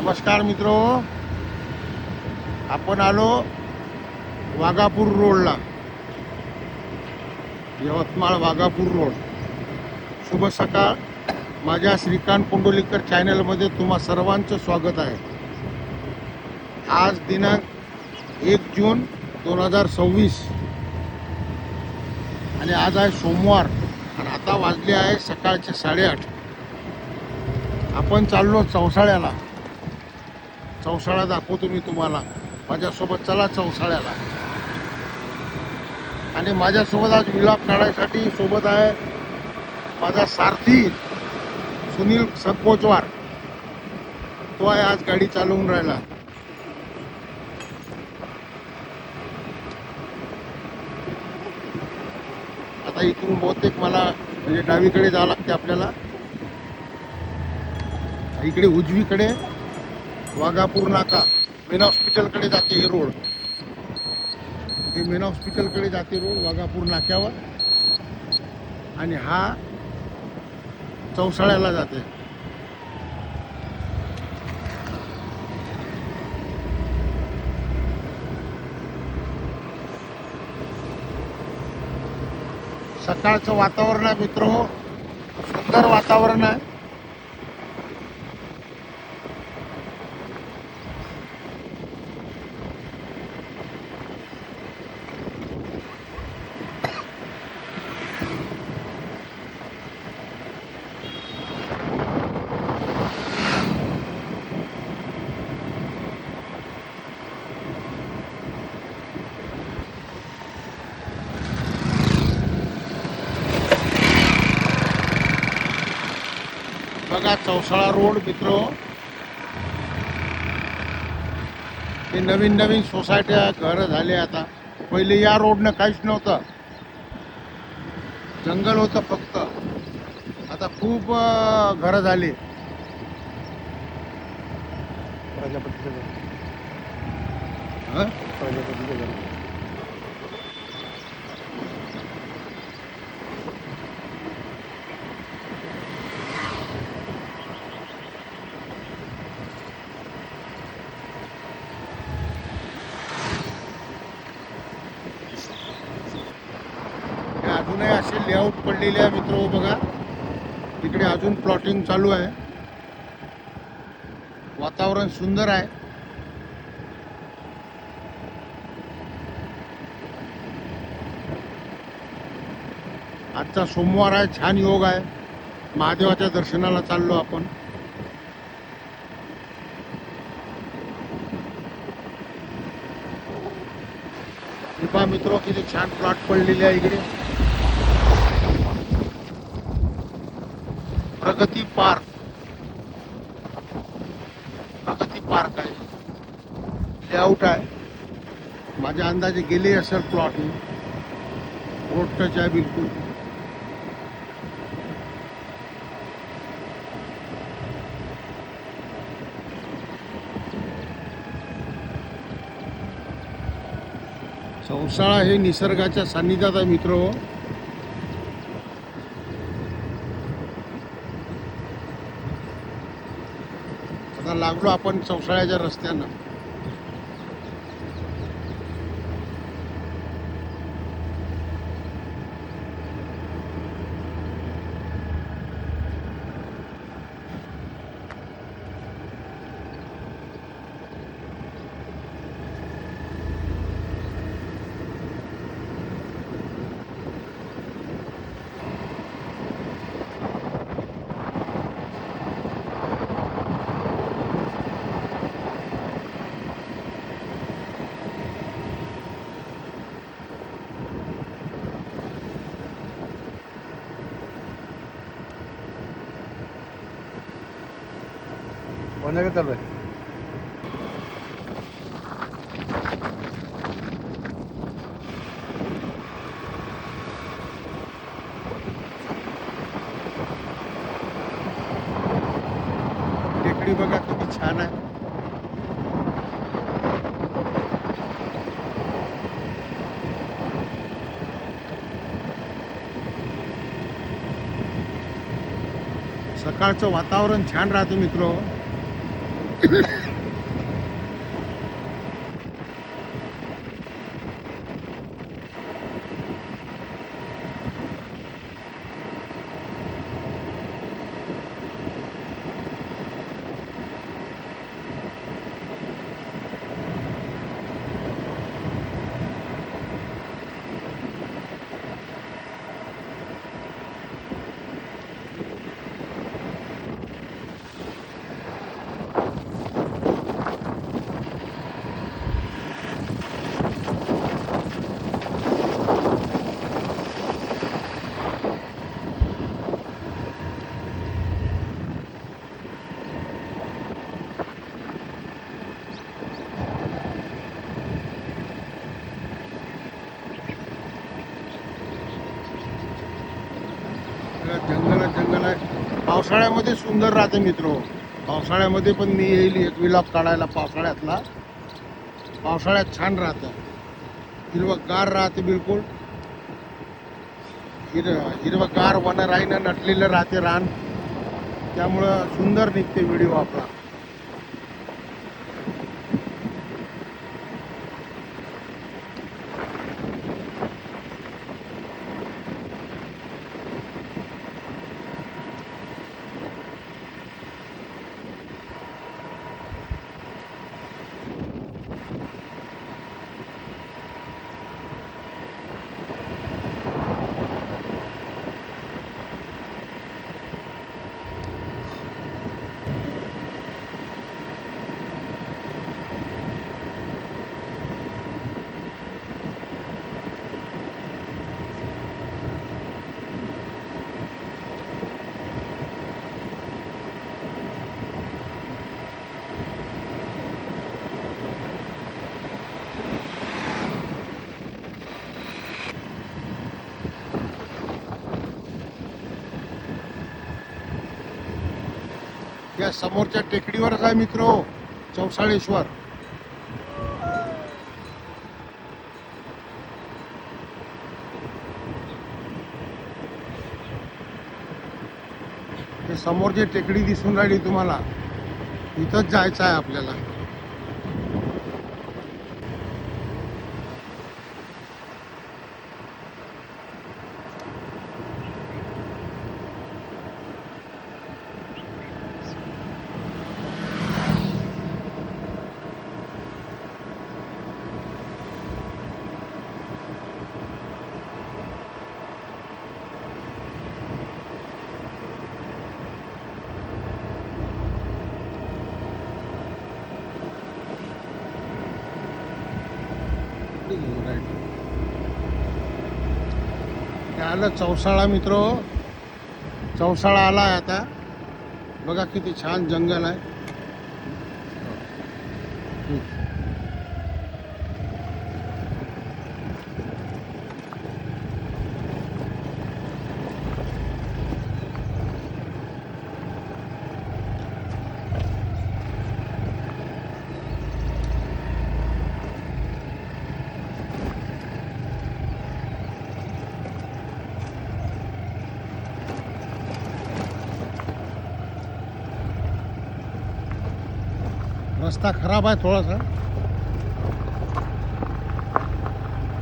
नमस्कार मित्रो, आपण आलो वाघापूर रोडला, यवतमाळ वाघापूर रोड. शुभ सकाळ. माझ्या श्रीकांत कोंडोलीकर चॅनलमध्ये तुम्हा सर्वांचं स्वागत आहे. आज दिनांक 1 जून 2026 आणि आज आहे सोमवार आणि आता वाजले आहे सकाळचे 8:30. आपण चाललो चौसाळ्याला. चौसाळा दाखवतो मी तुम्हाला. माझ्यासोबत चला चौसाळ्याला. आणि माझ्यासोबत आज विलाप काढायसाठी सोबत आहे माझा सारथी सुनील सकोचवार. तो आहे आज गाडी चालवून राहिला. आता इथून बहुतेक मला म्हणजे डावीकडे जावं लागते आपल्याला. इकडे उजवीकडे वाघापूर नाका मेन हॉस्पिटलकडे जाते हे रोड. हे मेन हॉस्पिटलकडे जाते रोड वाघापूर नाक्यावर, आणि हा चौसाळ्याला जाते. सकाळचं वातावरण आहे मित्र, सुंदर वातावरण आहे. बघा चौसाळा रोड मित्र. हे नवीन नवीन सोसायट्या घर झाले. आता पहिले या रोडनं काहीच नव्हतं, जंगल होतं फक्त. आता खूप घरं झाली. अजूनही असे लेआउट पडलेले आहे मित्र. बघा तिकडे अजून प्लॉटिंग चालू आहे. वातावरण सुंदर आहे. आजचा सोमवार आहे, छान योग आहे. महादेवाच्या दर्शनाला चाललो आपण. कृपा मित्र किती छान प्लॉट पडलेले आहे इकडे. प्रगती पार्क आहे, लेआउट आहे. माझ्या अंदाजे गेले असेल प्लॉट. रोड टच आहे बिलकुल. चौसाळा हे निसर्गाच्या सान्निध्यात आहे मित्र. आता लागलो आपण चौसाळ्याच्या रस्त्यानं. कोणाकडे चालू आहे? टेकडी बघा किती छान आहे. सकाळचं वातावरण छान राहतं मित्र. जंगल आहे. पावसाळ्यामध्ये सुंदर राहते मित्र. पावसाळ्यामध्ये पण मी येईल एक व्लॉग काढायला पावसाळ्यातला. पावसाळ्यात छान राहतं, हिरवंगार राहते बिलकुल. हिरवंगार वन राईनं नटलेलं राहते रान, त्यामुळं सुंदर निघते व्हिडिओ आपला. या समोरच्या टेकडीवरच आहे मित्र, चौसाळेश्वर. हे समोर जे टेकडी दिसून राहिली तुम्हाला, इथंच जायचं आहे आपल्याला. आलं चौसाळा मित्र. चौसाळा आला आहे आता. बघा किती छान जंगल आहे. रस्ता खराब आहे थोडासा,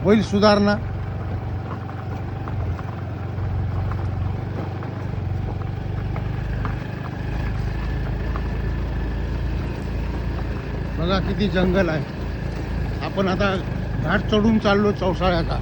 होईल सुधारणा. बघा किती जंगल आहे. आपण आता घाट चढून चाललो चौसाळ्याचा.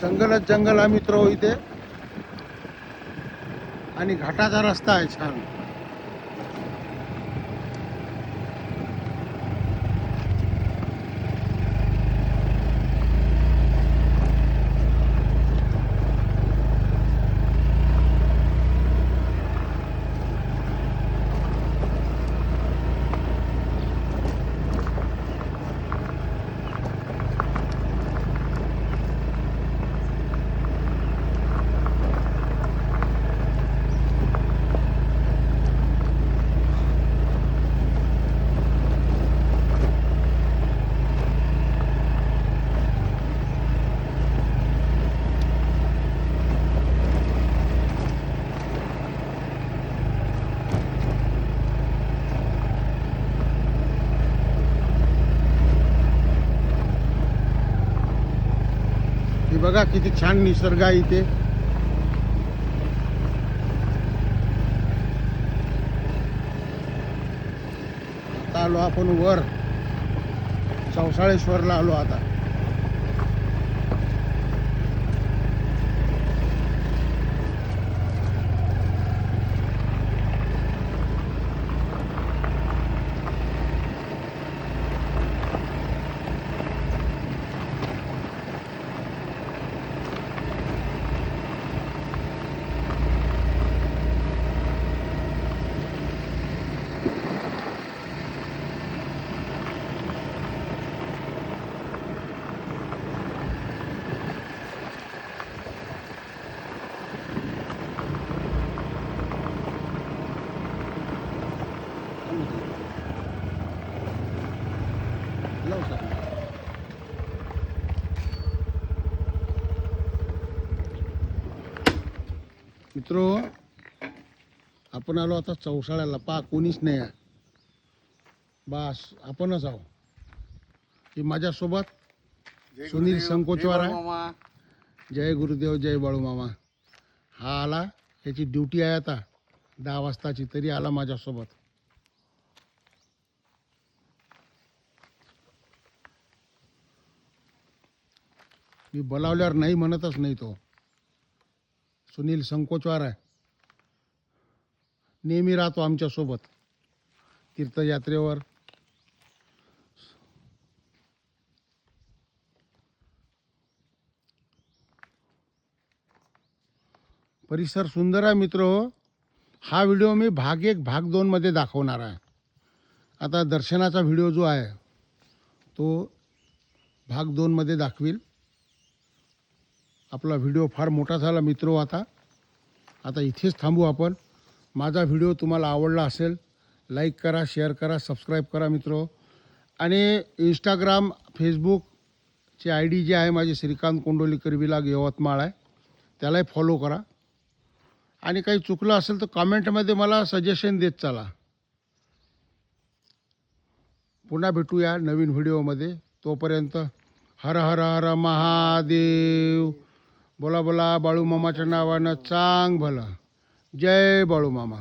जंगलच जंगल आहे मित्र इथे आणि घाटाचा रस्ता आहे छान. हे बघा किती छान निसर्ग आहे इथे. आता आलो आपण वर चौसाळेश्वरला आलो आता. मित्रो आपण आलो आता चौसाळ्याला. पा कोणीच नाही आहे, बस आपणच आहो. ही माझ्यासोबत सुनील संकोचवार आहे. जय गुरुदेव, जय बाळू मामा. हा आला, याची ड्युटी आहे आता 10 वाजताची, तरी आला माझ्यासोबत. मी बोलावल्यावर नाही म्हणतच नाही तो. सुनील संकोचवार आहे, नेहमी राहतो आमच्यासोबत तीर्थयात्रेवर. परिसर सुंदर आहे मित्र. हा व्हिडिओ मी भाग 1 भाग 2 मध्ये दाखवणार आहे. आता दर्शनाचा व्हिडिओ जो आहे तो भाग 2 मध्ये दाखवील. आपला व्हिडिओ फार मोठा झाला मित्रो. आता इथेच थांबू आपण. माझा व्हिडिओ तुम्हाला आवडला असेल, लाईक करा, शेअर करा, सबस्क्राईब करा मित्रो. आणि इंस्टाग्राम फेसबुकची ID जी आहे माझी श्रीकांत कोंडोलीकर विलाग यवतमाळ आहे, त्यालाही फॉलो करा. आणि काही चुकलं असेल तर कॉमेंटमध्ये मला सजेशन देत चला. पुन्हा भेटूया नवीन व्हिडिओमध्ये. तोपर्यंत हर हर हर महादेव. बोला बोला बाळू मामाच्या नावानं चांग भलं. जय बाळू मामा.